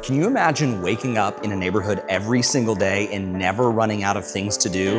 Can you imagine waking up in a neighborhood every single day and never running out of things to do?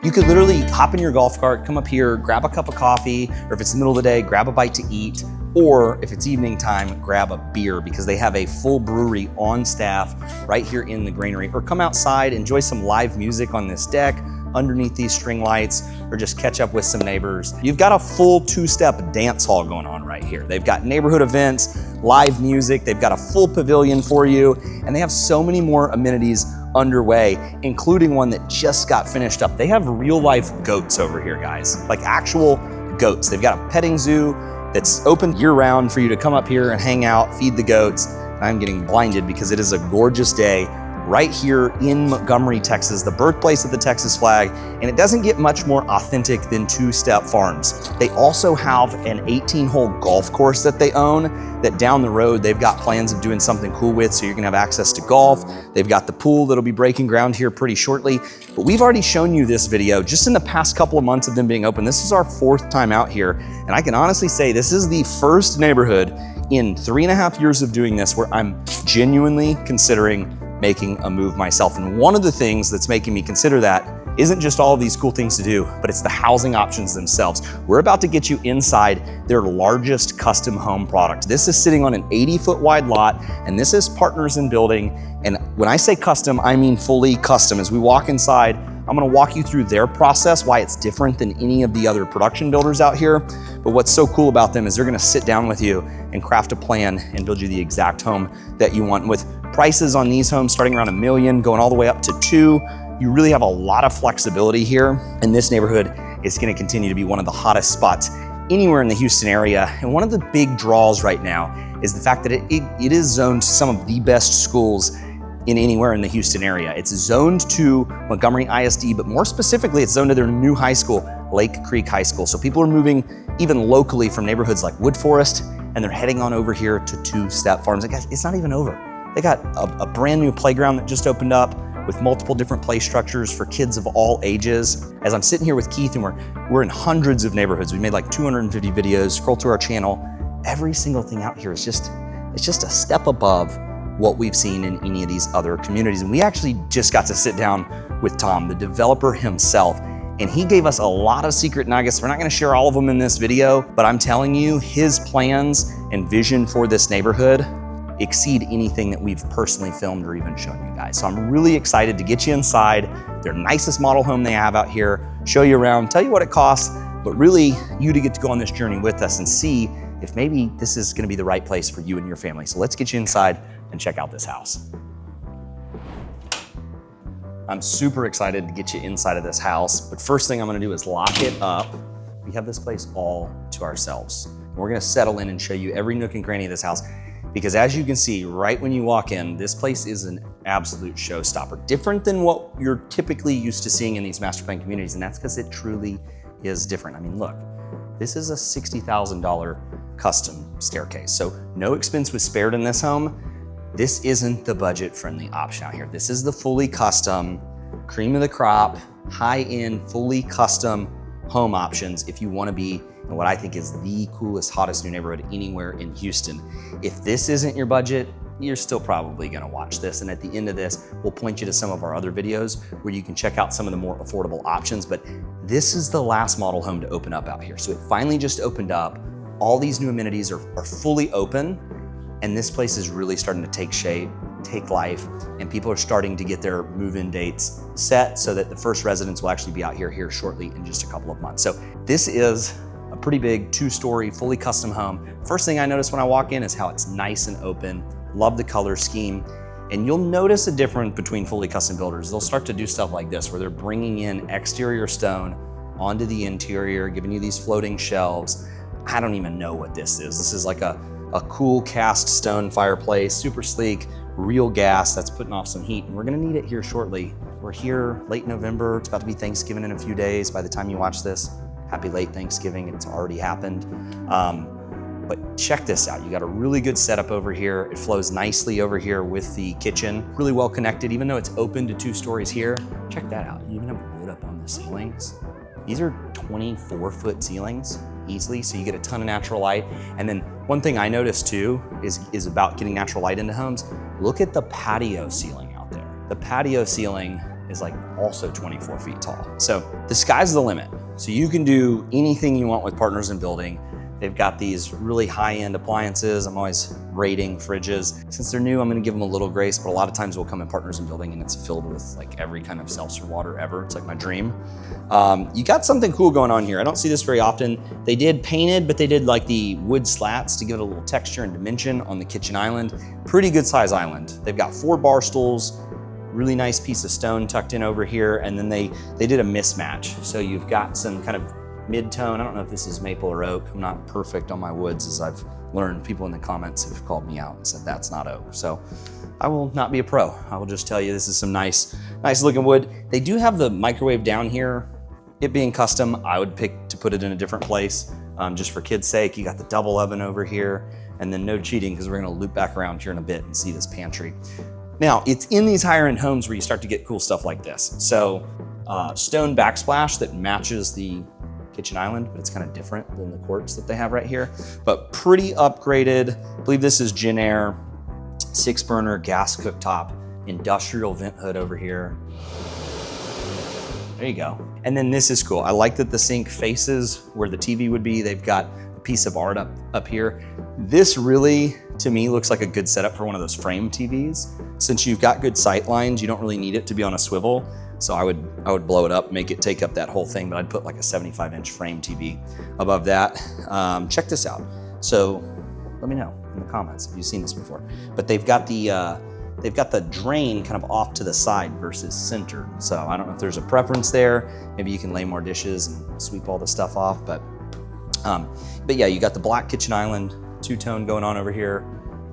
You could literally hop in your golf cart, come up here, grab a cup of coffee, or if it's the middle of the day, grab a bite to eat, or if it's evening time, grab a beer because they have a full brewery on staff right here in the Grazery. Or come outside, enjoy some live music on this deck, underneath these string lights, or just catch up with some neighbors. You've got a full two-step dance hall going on right here. They've got neighborhood events, live music, they've got a full pavilion for you, and they have so many more amenities underway, including one that just got finished up. They have real life goats over here, guys, like actual goats. They've got a petting zoo that's open year round for you to come up here and hang out, feed the goats. I'm getting blinded because it is a gorgeous day right here in Montgomery, Texas, the birthplace of the Texas flag, and it doesn't get much more authentic than two-step farms. They also have an 18-hole golf course that they own that down the road they've got plans of doing something cool with, so you're gonna have access to golf. They've got the pool that'll be breaking ground here pretty shortly, but we've already shown you this video just in the past couple of months of them being open. This is our 4th time out here, and I can honestly say this is the first neighborhood in 3.5 years of doing this where I'm genuinely considering making a move myself. And one of the things that's making me consider that isn't just all of these cool things to do, but it's the housing options themselves. We're about to get you inside their largest custom home product. This is sitting on an 80-foot wide lot, and this is Partners in Building. And when I say custom, I mean fully custom. As we walk inside, I'm gonna walk you through their process, why it's different than any of the other production builders out here. But what's so cool about them is they're gonna sit down with you and craft a plan and build you the exact home that you want. With prices on these homes starting around $1 million, going all the way up to $2 million, you really have a lot of flexibility here. And this neighborhood is gonna continue to be one of the hottest spots anywhere in the Houston area. And one of the big draws right now is the fact that it is zoned to some of the best schools in anywhere in the Houston area. It's zoned to Montgomery ISD, but more specifically, it's zoned to their new high school, Lake Creek High School. So people are moving even locally from neighborhoods like Wood Forest, and they're heading on over here to two-step farms. And guys, it's not even over. They got a brand new playground that just opened up with multiple different play structures for kids of all ages. As I'm sitting here with Keith, and we're in hundreds of neighborhoods. We made like 250 videos, scroll through our channel. Every single thing out here is just a step above what we've seen in any of these other communities. And we actually just got to sit down with Tom, the developer himself, and he gave us a lot of secret nuggets. We're not gonna share all of them in this video, but I'm telling you, his plans and vision for this neighborhood exceed anything that we've personally filmed or even shown you guys. So I'm really excited to get you inside their nicest model home they have out here, show you around, tell you what it costs, but really you to get to go on this journey with us and see if maybe this is gonna be the right place for you and your family. So let's get you inside and check out this house. I'm super excited to get you inside of this house, but first thing I'm gonna do is lock it up. We have this place all to ourselves. We're gonna settle in and show you every nook and cranny of this house, because as you can see, right when you walk in, this place is an absolute showstopper. Different than what you're typically used to seeing in these master plan communities, and that's because it truly is different. I mean, look, this is a $60,000 custom staircase, so no expense was spared in this home. This isn't the budget-friendly option out here. This is the fully custom, cream of the crop, high-end, fully custom home options if you wanna be in what I think is the coolest, hottest new neighborhood anywhere in Houston. If this isn't your budget, you're still probably gonna watch this. And at the end of this, we'll point you to some of our other videos where you can check out some of the more affordable options. But this is the last model home to open up out here. So it finally just opened up. All these new amenities are fully open. And this place is really starting to take shape, take life, and people are starting to get their move-in dates set so that the first residents will actually be out here shortly in just a couple of months. So this is a pretty big 2-story, fully custom home. First thing I notice when I walk in is how it's nice and open. Love the color scheme. And you'll notice a difference between fully custom builders. They'll start to do stuff like this, where they're bringing in exterior stone onto the interior, giving you these floating shelves. I don't even know what this is. This is like a cool cast stone fireplace, super sleek, real gas that's putting off some heat. And we're gonna need it here shortly. We're here late November. It's about to be Thanksgiving in a few days. By the time you watch this, happy late Thanksgiving. It's already happened. But check this out. You got a really good setup over here. It flows nicely over here with the kitchen. Really well connected, even though it's open to 2 stories here. Check that out. You even have wood up on the ceilings. These are 24-foot ceilings. easily, so you get a ton of natural light. And then one thing I noticed too is about getting natural light into homes. Look at the patio ceiling out there. The patio ceiling is like also 24 feet tall. So the sky's the limit. So you can do anything you want with Partners in Building. They've got these really high-end appliances. I'm always rating fridges. Since they're new, I'm gonna give them a little grace, but a lot of times we'll come in Partners in Building and it's filled with like every kind of seltzer water ever. It's like my dream. You got something cool going on here. I don't see this very often. They did painted, but they did like the wood slats to give it a little texture and dimension on the kitchen island. Pretty good size island. They've got 4 bar stools, really nice piece of stone tucked in over here, and then they did a mismatch. So you've got some kind of mid-tone. I don't know if this is maple or oak. I'm not perfect on my woods, as I've learned. People in the comments have called me out and said that's not oak. So I will not be a pro. I will just tell you this is some nice looking wood. They do have the microwave down here. It being custom, I would pick to put it in a different place, just for kids' sake. You got the double oven over here, and then no cheating, because we're gonna loop back around here in a bit and see this pantry. Now, it's in these higher end homes where you start to get cool stuff like this. So stone backsplash that matches the kitchen island, but it's kind of different than the quartz that they have right here, but pretty upgraded. I believe this is Gen Air, 6-burner gas cooktop, industrial vent hood over here. There you go. And then this is cool. I like that the sink faces where the TV would be. They've got a piece of art up here. This really, to me, looks like a good setup for one of those frame TVs. Since you've got good sight lines, you don't really need it to be on a swivel. So I would blow it up, make it take up that whole thing, but I'd put like a 75-inch frame TV above that. Check this out. So let me know in the comments if you've seen this before. But they've got the drain kind of off to the side versus centered. So I don't know if there's a preference there. Maybe you can lay more dishes and sweep all the stuff off. But yeah, you got the black kitchen island, 2-tone going on over here.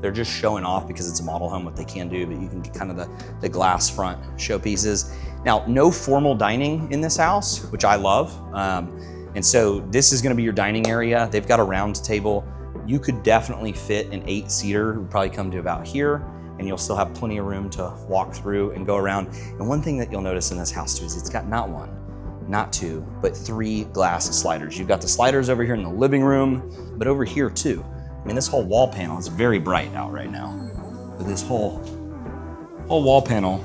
They're just showing off because it's a model home what they can do, but you can get kind of the glass front showpieces. Now, no formal dining in this house, which I love. And so this is gonna be your dining area. They've got a round table. You could definitely fit an 8-seater who would probably come to about here, and you'll still have plenty of room to walk through and go around. And one thing that you'll notice in this house too is it's got not 1, not 2, but 3 glass sliders. You've got the sliders over here in the living room, but over here too. I mean, this whole wall panel is very bright out right now. But this whole wall panel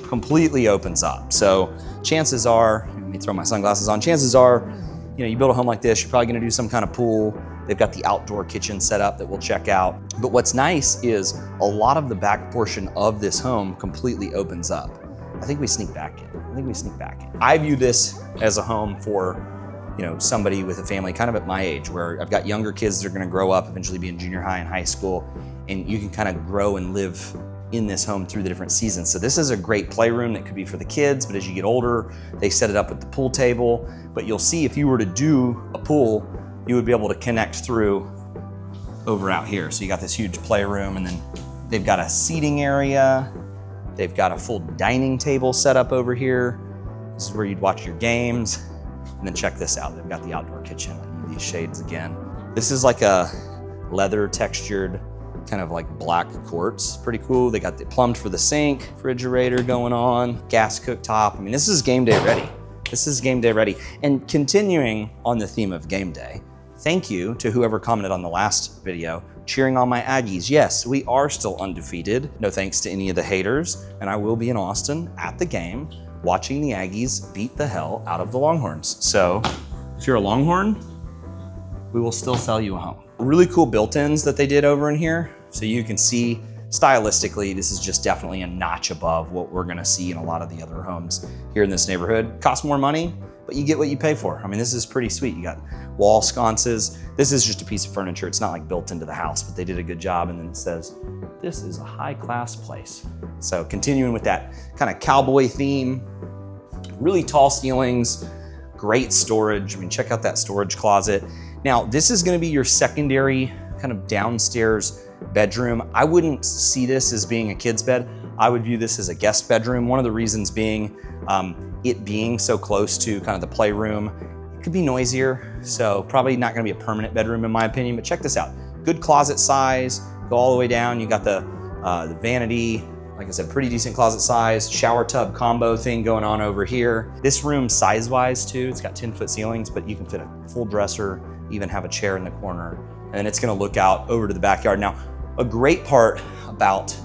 completely opens up. So chances are, let me throw my sunglasses on, chances are, you build a home like this, you're probably gonna do some kind of pool. They've got the outdoor kitchen set up that we'll check out. But what's nice is a lot of the back portion of this home completely opens up. I think we sneak back in. I view this as a home for somebody with a family kind of at my age, where I've got younger kids that are gonna grow up, eventually be in junior high and high school, and you can kind of grow and live in this home through the different seasons. So this is a great playroom that could be for the kids, but as you get older, they set it up with the pool table. But you'll see if you were to do a pool, you would be able to connect through over out here. So you got this huge playroom, and then they've got a seating area. They've got a full dining table set up over here. This is where you'd watch your games. And then check this out. They've got the outdoor kitchen. I need these shades again. This is like a leather textured, kind of like black quartz. Pretty cool. They got the plumbed for the sink, refrigerator going on, gas cooktop. I mean, this is game day ready. This is game day ready. And continuing on the theme of game day, thank you to whoever commented on the last video, cheering on my Aggies. Yes, we are still undefeated. No thanks to any of the haters. And I will be in Austin at the game, watching the Aggies beat the hell out of the Longhorns. So if you're a Longhorn, we will still sell you a home. Really cool built-ins that they did over in here. So you can see stylistically, this is just definitely a notch above what we're gonna see in a lot of the other homes here in this neighborhood. Costs more money, but you get what you pay for. I mean, this is pretty sweet. You got wall sconces. This is just a piece of furniture. It's not like built into the house, but they did a good job. And then it says, this is a high-class place. So continuing with that kind of cowboy theme, really tall ceilings, great storage. I mean, check out that storage closet. Now, this is gonna be your secondary kind of downstairs bedroom. I wouldn't see this as being a kid's bed. I would view this as a guest bedroom. One of the reasons being, it being so close to kind of the playroom, it could be noisier. So probably not gonna be a permanent bedroom in my opinion, but check this out. Good closet size, go all the way down. You got the vanity, Like I said, pretty decent closet size, shower tub combo thing going on over here. This room size-wise too, it's got 10-foot ceilings, but you can fit a full dresser, even have a chair in the corner, and it's gonna look out over to the backyard. Now, a great part about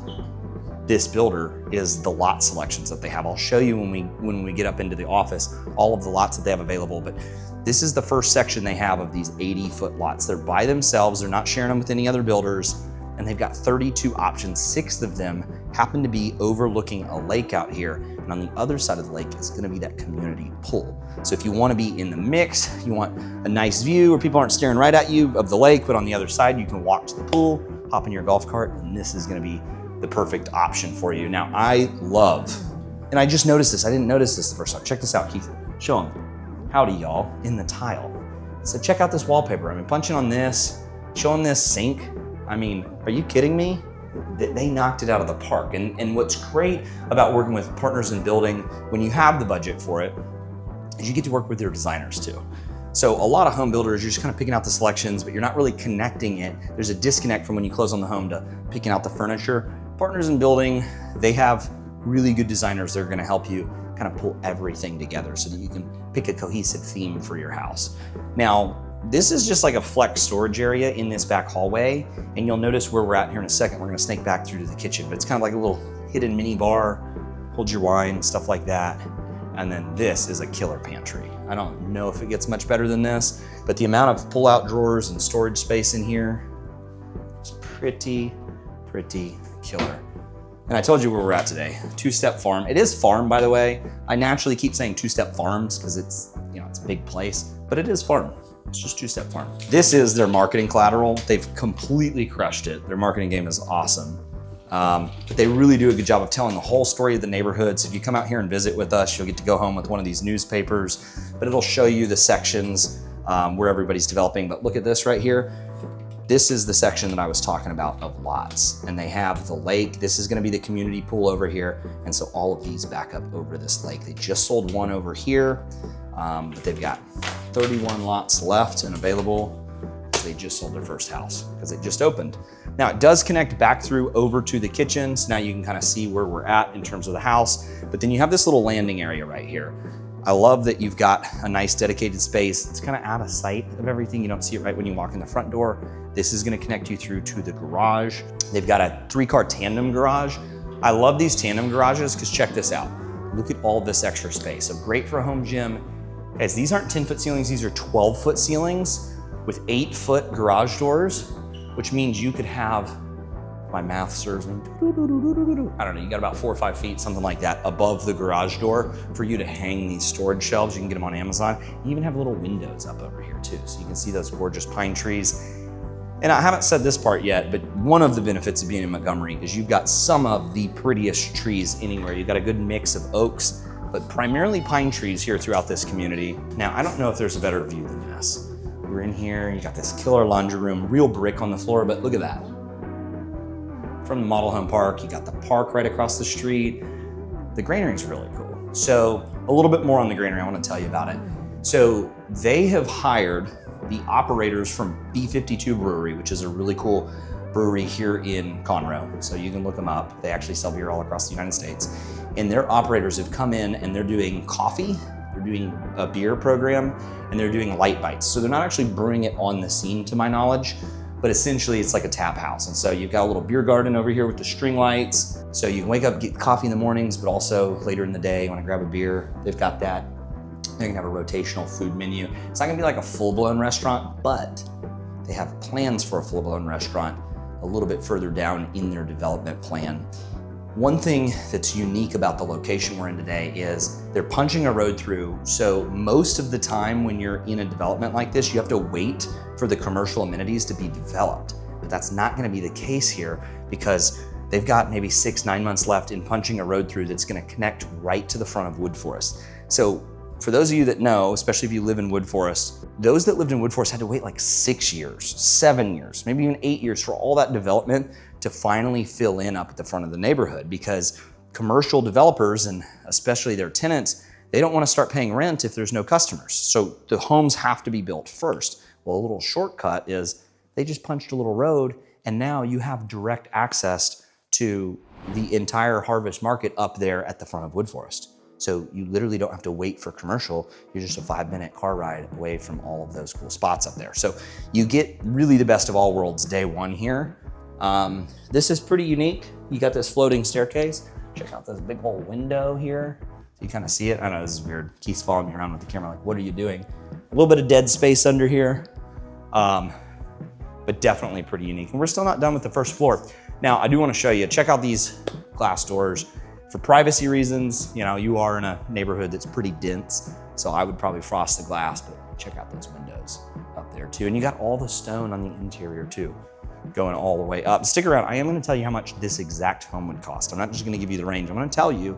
this builder is the lot selections that they have. I'll show you when we get up into the office, all of the lots that they have available, but this is the first section they have of these 80-foot lots. They're by themselves, they're not sharing them with any other builders, and they've got 32 options. 6 of them happen to be overlooking a lake out here, and on the other side of the lake is gonna be that community pool. So if you wanna be in the mix, you want a nice view where people aren't staring right at you of the lake, but on the other side, you can walk to the pool, hop in your golf cart, and this is gonna be the perfect option for you. Now, I love, and I just noticed this, I didn't notice this the first time. Check this out, Keith, show them. Howdy, y'all, in the tile. So check out this wallpaper. I mean, punching on this, showing this sink. I mean, are you kidding me? They knocked it out of the park. And what's great about working with partners in building, when you have the budget for it, is you get to work with your designers too. So a lot of home builders, you're just kind of picking out the selections, but you're not really connecting it. There's a disconnect from when you close on the home to picking out the furniture. Partners in building, they have really good designers that are gonna help you kind of pull everything together so that you can pick a cohesive theme for your house. Now, this is just like a flex storage area in this back hallway, and you'll notice where we're at here in a second. We're gonna snake back through to the kitchen, but it's kind of like a little hidden mini bar, hold your wine, stuff like that. And then this is a killer pantry. I don't know if it gets much better than this, but the amount of pull-out drawers and storage space in here is pretty killer. And I told you where we're at today, two-step farm. It is farm, by the way. I naturally keep saying two-step farms because it's, it's a big place, but it is farm. It's just two-step farm. This is their marketing collateral. They've completely crushed it. Their marketing game is awesome. But they really do a good job of telling the whole story of the neighborhood. So if you come out here and visit with us, you'll get to go home with one of these newspapers, but it'll show you the sections where everybody's developing. But look at this right here. This is the section that I was talking about of lots, and they have the lake. This is gonna be the community pool over here. And so all of these back up over this lake. They just sold one over here, but they've got 31 lots left and available. They just sold their first house because it just opened. Now it does connect back through over to the kitchen. So now you can kind of see where we're at in terms of the house, but then you have this little landing area right here. I love that you've got a nice dedicated space. It's kind of out of sight of everything. You don't see it right when you walk in the front door. This is gonna connect you through to the garage. They've got a 3-car tandem garage. I love these tandem garages because check this out. Look at all this extra space. So great for a home gym. Guys, these aren't 10-foot ceilings, these are 12-foot ceilings with 8-foot garage doors, which means you could have, my math serves me, I don't know, you got about 4 or 5 feet, something like that, above the garage door for you to hang these storage shelves. You can get them on Amazon. You even have little windows up over here too, so you can see those gorgeous pine trees. And I haven't said this part yet, but one of the benefits of being in Montgomery is you've got some of the prettiest trees anywhere. You've got a good mix of oaks, but primarily pine trees here throughout this community. Now, I don't know if there's a better view than this. We're in here, you got this killer laundry room, real brick on the floor, but look at that. From the model home park, you got the park right across the street. The granary is really cool. So a little bit more on the granary, I wanna tell you about it. So they have hired the operators from B52 Brewery, which is a really cool brewery here in Conroe. So you can look them up. They actually sell beer all across the United States. And their operators have come in and they're doing coffee, they're doing a beer program, and they're doing light bites. So they're not actually brewing it on the scene to my knowledge, but essentially it's like a tap house. And so you've got a little beer garden over here with the string lights. So you can wake up, get coffee in the mornings, but also later in the day, you wanna grab a beer, they've got that. They're gonna have a rotational food menu. It's not gonna be like a full-blown restaurant, but they have plans for a full-blown restaurant a little bit further down in their development plan. One thing that's unique about the location we're in today is they're punching a road through. So most of the time when you're in a development like this, you have to wait for the commercial amenities to be developed. But that's not gonna be the case here because they've got maybe 6-9 months left in punching a road through that's gonna connect right to the front of Wood Forest. So for those of you that know, especially if you live in Wood Forest, those that lived in Wood Forest had to wait like 6 years, 7 years, maybe even 8 years for all that development to finally fill in up at the front of the neighborhood because commercial developers and especially their tenants, they don't want to start paying rent if there's no customers. So the homes have to be built first. Well, a little shortcut is they just punched a little road and now you have direct access to the entire harvest market up there at the front of Wood Forest. So you literally don't have to wait for commercial. You're just a 5-minute car ride away from all of those cool spots up there. So you get really the best of all worlds day one here. This is pretty unique. You got this floating staircase. Check out this big old window here. So you kind of see it. I know this is weird. Keith's following me around with the camera like, what are you doing? A little bit of dead space under here, but definitely pretty unique. And we're still not done with the first floor. Now, I do want to show you, check out these glass doors. For privacy reasons, you know, you are in a neighborhood that's pretty dense, so I would probably frost the glass, but check out those windows up there too. And you got all the stone on the interior too, going all the way up. Stick around, I am gonna tell you how much this exact home would cost. I'm not just gonna give you the range, I'm gonna tell you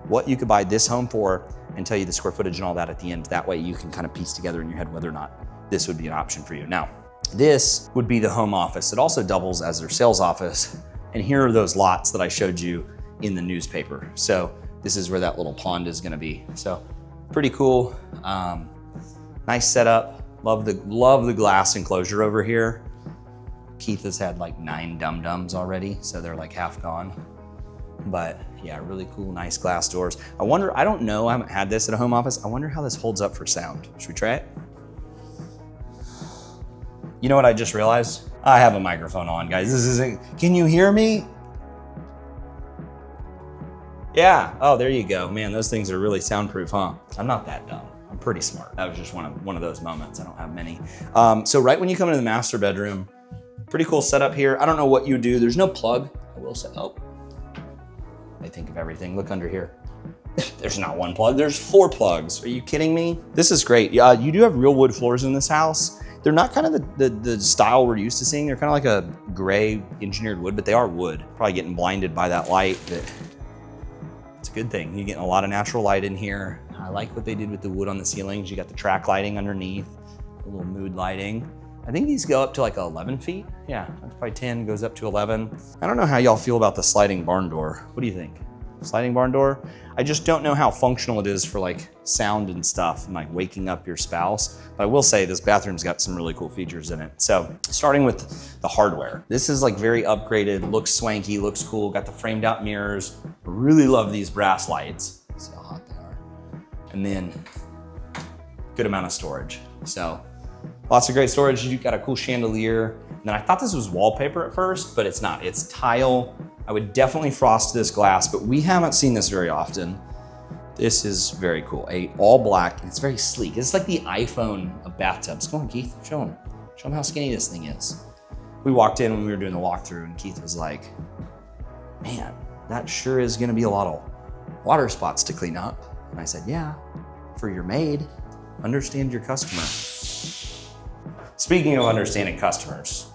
what you could buy this home for and tell you the square footage and all that at the end. That way you can kind of piece together in your head whether or not this would be an option for you. Now, this would be the home office. It also doubles as their sales office. And here are those lots that I showed you in the newspaper. So this is where that little pond is gonna be. So pretty cool, nice setup. Love the glass enclosure over here. Keith has had like 9 dum-dums already, so they're like half gone. But yeah, really cool, nice glass doors. I wonder, I don't know, I haven't had this at a home office. I wonder how this holds up for sound. Should we try it? You know what I just realized? I have a microphone on, guys. This isn't, can you hear me? Yeah, oh, there you go. Man, those things are really soundproof, huh? I'm not that dumb. I'm pretty smart. That was just one of those moments. I don't have many. So right when you come into the master bedroom, pretty cool setup here. I don't know what you do. There's no plug. I will say, oh, I think of everything. Look under here. There's not one plug, there's 4 plugs. Are you kidding me? This is great. You do have real wood floors in this house. They're not kind of the style we're used to seeing. They're kind of like a gray engineered wood, but they are wood. Probably getting blinded by that light, but it's a good thing. You're getting a lot of natural light in here. I like what they did with the wood on the ceilings. You got the track lighting underneath, a little mood lighting. I think these go up to like 11 feet. Yeah, that's probably 10, goes up to 11. I don't know how y'all feel about the sliding barn door. What do you think? Sliding barn door? I just don't know how functional it is for like sound and stuff and like waking up your spouse. But I will say this bathroom's got some really cool features in it. So starting with the hardware. This is like very upgraded, looks swanky, looks cool, got the framed out mirrors. Really love these brass lights. See how hot they are. And then good amount of storage. So lots of great storage. You got a cool chandelier. And then I thought this was wallpaper at first, but it's not. It's tile. I would definitely frost this glass, but we haven't seen this very often. This is very cool. All black, and it's very sleek. It's like the iPhone of bathtubs. Come on, Keith, show them. Show them how skinny this thing is. We walked in when we were doing the walkthrough, and Keith was like, man, that sure is gonna be a lot of water spots to clean up. And I said, yeah, for your maid, understand your customer. Speaking of understanding customers,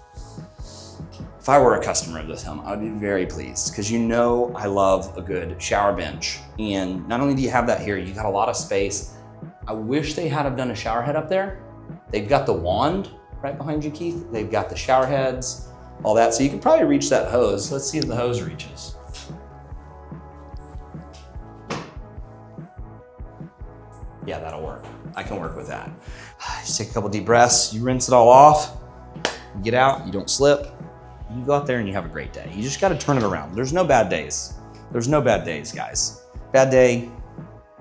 if I were a customer of this home, I would be very pleased because you know I love a good shower bench. And not only do you have that here, you got a lot of space. I wish they had have done a shower head up there. They've got the wand right behind you, Keith. They've got the shower heads, all that. So you can probably reach that hose. Let's see if the hose reaches. Yeah, that'll work. I can work with that. Just take a couple deep breaths. You rinse it all off. You get out, you don't slip. You go out there and you have a great day. You just got to turn it around. There's no bad days. There's no bad days, guys. Bad day,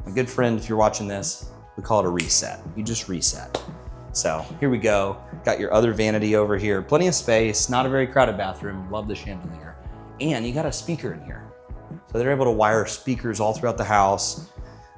my good friend, if you're watching this, we call it a reset. You just reset. So here we go. Got your other vanity over here. Plenty of space, not a very crowded bathroom. Love the chandelier. And you got a speaker in here. So they're able to wire speakers all throughout the house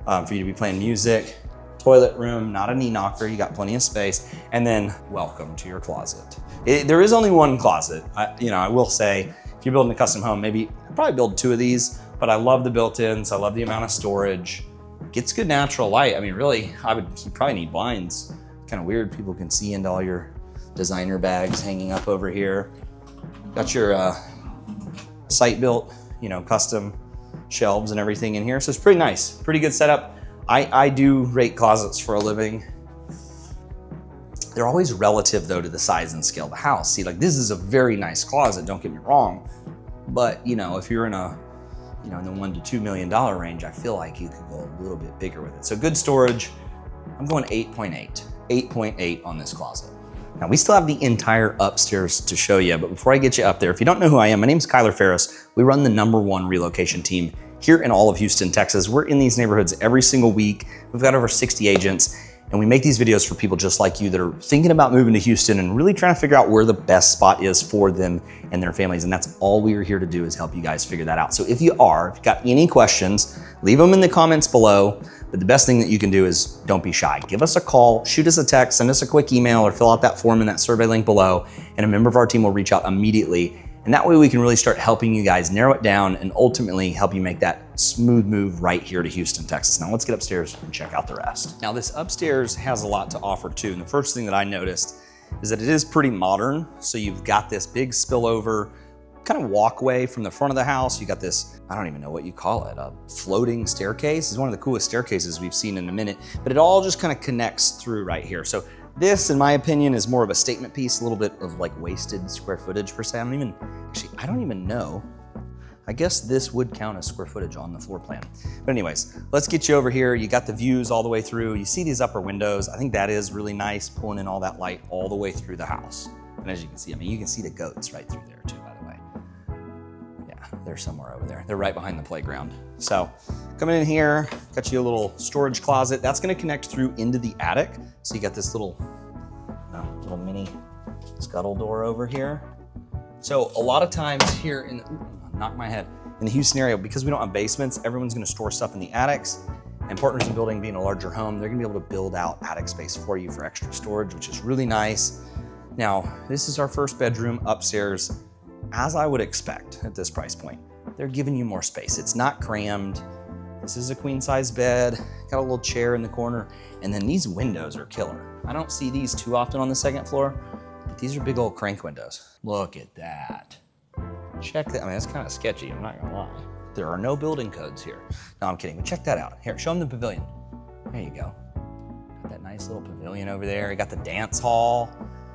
for you to be playing music. Toilet room, not a knee knocker. You got plenty of space. And then welcome to your closet. There is only one closet. I will say, if you're building a custom home, maybe I'd probably build 2 of these, but I love the built-ins. I love the amount of storage. Gets good natural light. I mean, really, you probably need blinds. Kind of weird. People can see into all your designer bags hanging up over here. Got your site-built, custom shelves and everything in here. So it's pretty nice. Pretty good setup. I do rate closets for a living. They're always relative though to the size and scale of the house. See, like this is a very nice closet, don't get me wrong. But if you're in in the $1 to $2 million range, I feel like you could go a little bit bigger with it. So good storage. I'm going 8.8. 8.8 on this closet. Now we still have the entire upstairs to show you, but before I get you up there, if you don't know who I am, my name's Kyler Ferris. We run the #1 relocation team here in all of Houston, Texas. We're in these neighborhoods every single week. We've got over 60 agents, and we make these videos for people just like you that are thinking about moving to Houston and really trying to figure out where the best spot is for them and their families. And that's all we are here to do, is help you guys figure that out. So if you've got any questions, leave them in the comments below. But the best thing that you can do is don't be shy. Give us a call, shoot us a text, send us a quick email, or fill out that form in that survey link below, and a member of our team will reach out immediately. And that way we can really start helping you guys narrow it down and ultimately help you make that smooth move right here to Houston, Texas. Now let's get upstairs and check out the rest. Now this upstairs has a lot to offer too. And the first thing that I noticed is that it is pretty modern. So you've got this big spillover kind of walkway from the front of the house. You got this, I don't even know what you call it, a floating staircase. It's one of the coolest staircases we've seen in a minute, but it all just kind of connects through right here. So this, in my opinion, is more of a statement piece, a little bit of like wasted square footage per se. I don't even know. I guess this would count as square footage on the floor plan. But anyways, let's get you over here. You got the views all the way through. You see these upper windows. I think that is really nice, pulling in all that light all the way through the house. And as you can see, I mean, you can see the goats right through there too, by the way. Yeah, they're somewhere over there. They're right behind the playground. So coming in here, got you a little storage closet. That's gonna connect through into the attic. So you got this little mini scuttle door over here. So a lot of times here in the Houston area, because we don't have basements, everyone's gonna store stuff in the attics. And Partners in Building being a larger home, they're gonna be able to build out attic space for you for extra storage, which is really nice. Now, this is our first bedroom upstairs, as I would expect at this price point. They're giving you more space. It's not crammed. This is a queen size bed, got a little chair in the corner, and then these windows are killer. I don't see these too often on the second floor, but these are big old crank windows. Look at that. Check that, I mean, that's kind of sketchy, I'm not gonna lie. There are no building codes here. No, I'm kidding, but check that out. Here, show them the pavilion. There you go. Got that nice little pavilion over there. You got the dance hall.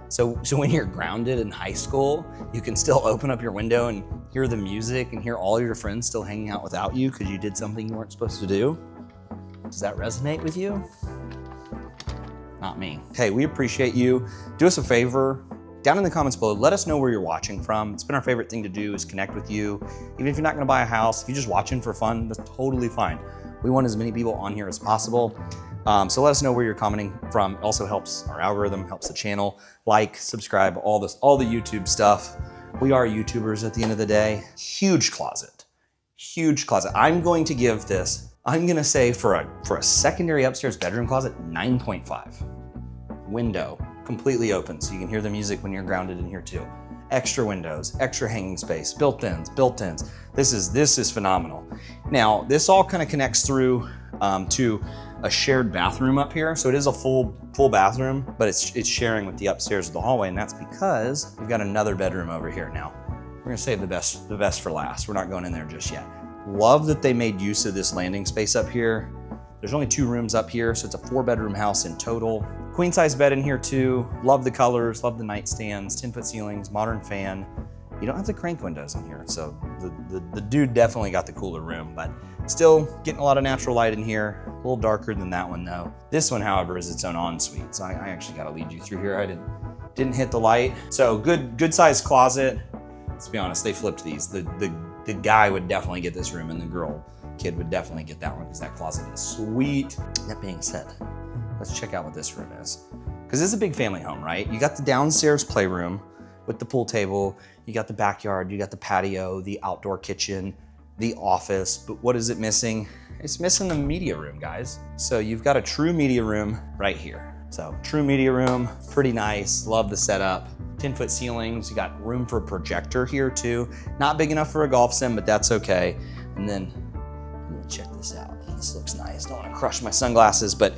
So when you're grounded in high school, you can still open up your window and hear the music and hear all your friends still hanging out without you because you did something you weren't supposed to do. Does that resonate with you? Not me. Hey, we appreciate you. Do us a favor, down in the comments below, let us know where you're watching from. It's been our favorite thing to do, is connect with you. Even if you're not gonna buy a house, if you're just watching for fun, that's totally fine. We want as many people on here as possible. So let us know where you're commenting from. It also helps our algorithm, helps the channel. Like, subscribe, all the YouTube stuff. We are YouTubers at the end of the day. Huge closet, huge closet. I'm going to give this, I'm gonna say for a secondary upstairs bedroom closet, 9.5. Window, completely open, so you can hear the music when you're grounded in here too. Extra windows, extra hanging space, built-ins. This is phenomenal. Now, this all kind of connects through to a shared bathroom up here. So it is a full bathroom, but it's sharing with the upstairs of the hallway, and that's because we've got another bedroom over here now. We're gonna save the best for last. We're not going in there just yet. Love that they made use of this landing space up here. There's only 2 rooms up here, so it's a 4-bedroom house in total. Queen size bed in here too. Love the colors, love the nightstands, 10-foot ceilings, modern fan. You don't have the crank windows in here, so the dude definitely got the cooler room, but still getting a lot of natural light in here. A little darker than that one though. This one, however, is its own ensuite, so I actually gotta lead you through here. I didn't hit the light. So good sized closet. Let's be honest, they flipped these. The guy would definitely get this room, and the kid would definitely get that one, because that closet is sweet. That being said, let's check out what this room is. Because this is a big family home, right? You got the downstairs playroom with the pool table, you got the backyard, you got the patio, the outdoor kitchen, the office, but what is it missing? It's missing the media room, guys. So you've got a true media room right here. So true media room, pretty nice, love the setup. 10-foot ceilings, you got room for a projector here too. Not big enough for a golf sim, but that's okay. And then, check this out. This looks nice. Don't want to crush my sunglasses, but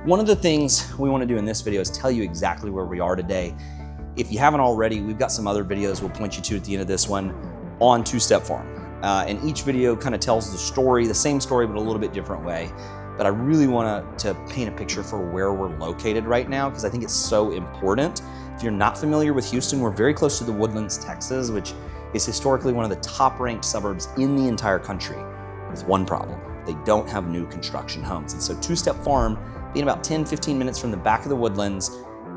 one of the things we want to do in this video is tell you exactly where we are today. If you haven't already, we've got some other videos we'll point you to at the end of this one on two-step farm. And each video kind of tells the story, the same story, but a little bit different way. But I really want to paint a picture for where we're located right now, because I think it's so important. If you're not familiar with Houston, we're very close to the Woodlands, Texas, which is historically one of the top-ranked suburbs in the entire country, with one problem. They don't have new construction homes. And so Two-Step Farm, being about 10, 15 minutes from the back of the Woodlands,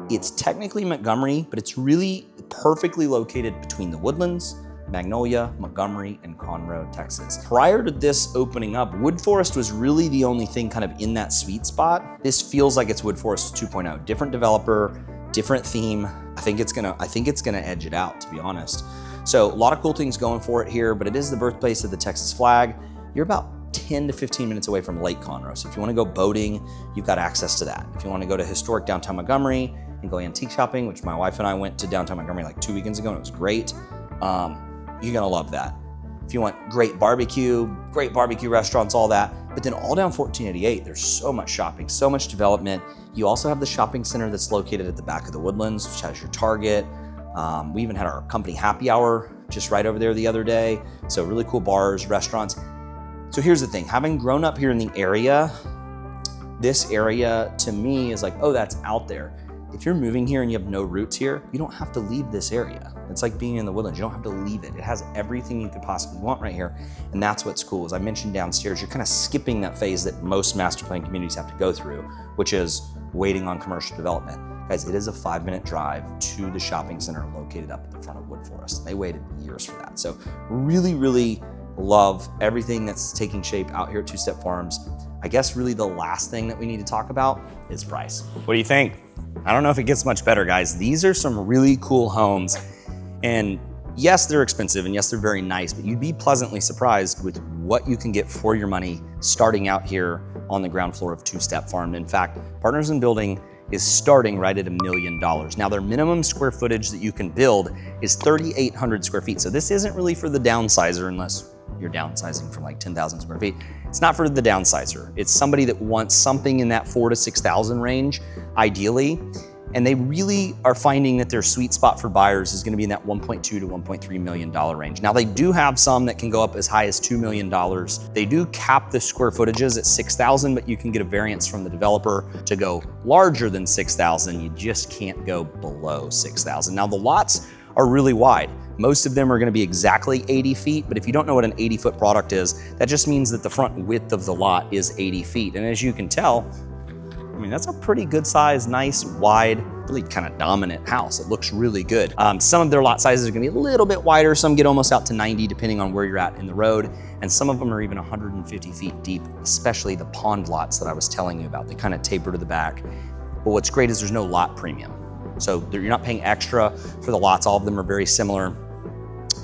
It's technically Montgomery, but it's really perfectly located between the Woodlands, Magnolia, Montgomery, and Conroe, Texas. Prior to this opening up, Wood Forest was really the only thing kind of in that sweet spot. This feels like it's Wood Forest 2.0. Different developer, different theme. I think it's gonna edge it out, to be honest. So a lot of cool things going for it here, but it is the birthplace of the Texas flag. You're about 10 to 15 minutes away from Lake Conroe. So if you want to go boating, you've got access to that. If you want to go to historic downtown Montgomery and go antique shopping, which my wife and I went to downtown Montgomery like 2 weekends ago and it was great. You're gonna love that. If you want great barbecue restaurants, all that, but then all down 1488, there's so much shopping, so much development. You also have the shopping center that's located at the back of the Woodlands, which has your Target. We even had our company happy hour just right over there the other day. So really cool bars, restaurants. So here's the thing, having grown up here in the area, this area to me is like, oh, that's out there. If you're moving here and you have no roots here, you don't have to leave this area. It's like being in the Woodlands, you don't have to leave it. It has everything you could possibly want right here. And that's what's cool. As I mentioned downstairs, you're kind of skipping that phase that most master plan communities have to go through, which is waiting on commercial development. Guys, it is a 5-minute drive to the shopping center located up at the front of Wood Forest. They waited years for that. So really, really love everything that's taking shape out here at Two Step Farms. I guess really the last thing that we need to talk about is price. What do you think? I don't know if it gets much better, guys. These are some really cool homes. And yes, they're expensive and yes, they're very nice, but you'd be pleasantly surprised with what you can get for your money starting out here on the ground floor of Two Step Farm. In fact, Partners in Building is starting right at $1 million. Now their minimum square footage that you can build is 3,800 square feet. So this isn't really for the downsizer unless you're downsizing from like 10,000 square feet. It's not for the downsizer. It's somebody that wants something in that 4,000 to 6,000 range, ideally. And they really are finding that their sweet spot for buyers is gonna be in that $1.2 to $1.3 million range. Now they do have some that can go up as high as $2 million. They do cap the square footages at 6,000, but you can get a variance from the developer to go larger than 6,000. You just can't go below 6,000. Now the lots are really wide. Most of them are gonna be exactly 80 feet, but if you don't know what an 80-foot product is, that just means that the front width of the lot is 80 feet. And as you can tell, I mean, that's a pretty good size, nice, wide, really kind of dominant house. It looks really good. Some of their lot sizes are gonna be a little bit wider. Some get almost out to 90, depending on where you're at in the road. And some of them are even 150 feet deep, especially the pond lots that I was telling you about. They kind of taper to the back. But what's great is there's no lot premium. So you're not paying extra for the lots. All of them are very similar.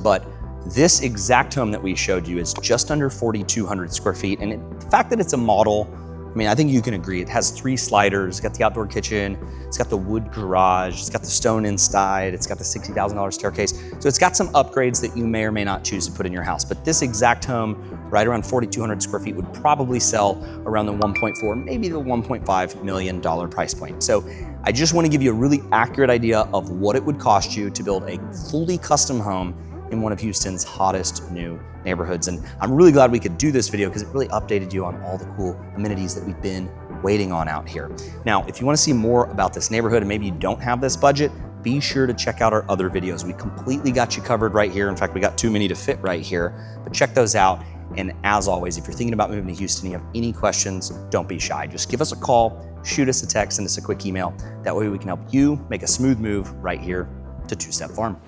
But this exact home that we showed you is just under 4,200 square feet. And the fact that it's a model, I mean, I think you can agree. It has 3 sliders, it's got the outdoor kitchen, it's got the wood garage, it's got the stone inside, it's got the $60,000 staircase. So it's got some upgrades that you may or may not choose to put in your house. But this exact home, right around 4,200 square feet, would probably sell around the 1.4, maybe the $1.5 million price point. So I just want to give you a really accurate idea of what it would cost you to build a fully custom home in one of Houston's hottest new neighborhoods. And I'm really glad we could do this video because it really updated you on all the cool amenities that we've been waiting on out here. Now, if you want to see more about this neighborhood and maybe you don't have this budget, be sure to check out our other videos. We completely got you covered right here. In fact, we got too many to fit right here, but check those out. And as always, if you're thinking about moving to Houston and you have any questions, don't be shy. Just give us a call, shoot us a text, send us a quick email. That way we can help you make a smooth move right here to Two Step Farm.